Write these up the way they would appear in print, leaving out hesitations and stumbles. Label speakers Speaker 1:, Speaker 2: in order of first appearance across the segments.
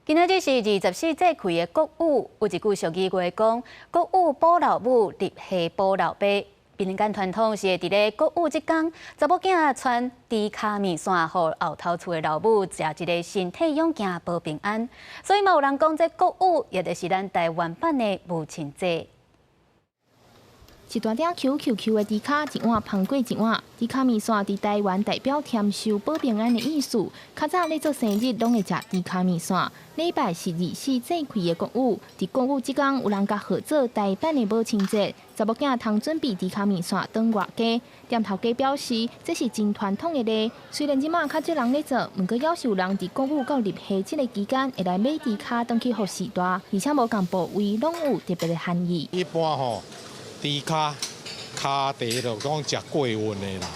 Speaker 1: 今仔日是24节气的国语，有一句俗语话讲：国语保老母，立夏保老爸。民间传统是会伫咧国语即天，查某囝穿猪骹面线，互后头厝的老母食一个身体勇健、保平安。所以嘛，有人讲这国语也就是咱台湾版的母亲节。
Speaker 2: 一大鼎 QQQ 的猪脚，一碗芳过一碗。猪脚面线伫台湾代表添寿保平安的意思。较早咧做生日，拢会食猪脚面线。礼拜是24节气的国语，伫国语即天有人甲号做台版的母亲节。查某囝通准备猪脚面线当外家。店头家表示，这是真传统的咧。虽然即马较少人咧做，不过要是有人伫国语到立夏即个期间会来买猪脚当去服侍大，而且无共部位拢有特别的含义。
Speaker 3: 一般吼。 猪脚、骹地就讲食过运的啦，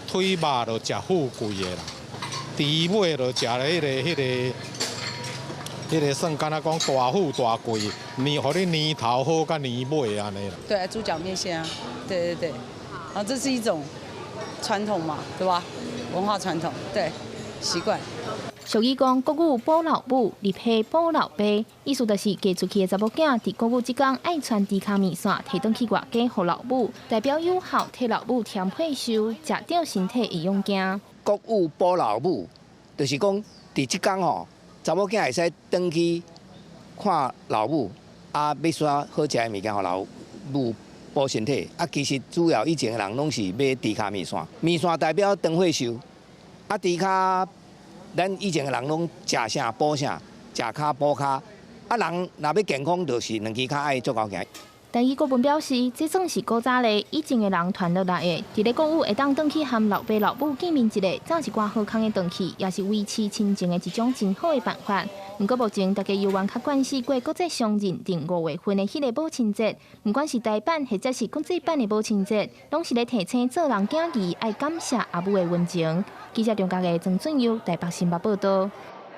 Speaker 3: 腿肉就食富贵的啦，猪尾就食迄个算敢若讲大富大贵，互你年头好甲年尾安尼啦。
Speaker 4: 对，猪脚面线啊，对，啊，这是一种传统嘛，对吧？文化传统，对，习惯。
Speaker 2: 俗语讲国语保老母，立夏保老爸，意思就是嫁出去的查某囝伫国语即天爱穿猪脚面线，摕转去外家互老母，代表有效替老母添岁数，食到身体会勇健。
Speaker 5: 国语保老母，就是讲伫即天吼，查某囝会使转去看老母，啊，要刷好食的物件互老母保身体。啊，其实主要以前的人拢是买猪脚面线，面线代表长岁数，啊，猪脚。 咱以前的人拢食啥补啥，食骹补骹。啊，人若要健康，就是两支骹爱足够行。
Speaker 2: 但伊国文表示，这算是古早咧，以前的人传落来的。伫咧国语会当转去和老爸老母见面一下，总是寡好康的转去，也是维持亲情的一种真好的办法。不过目前大家犹原较关心过国际上认定5月份的迄个母亲节，不管是台版或者是国际版的母亲节，拢是咧提醒做人囝儿爱感谢阿母的温情。记者中嘉的曾俊佑台北新闻报道。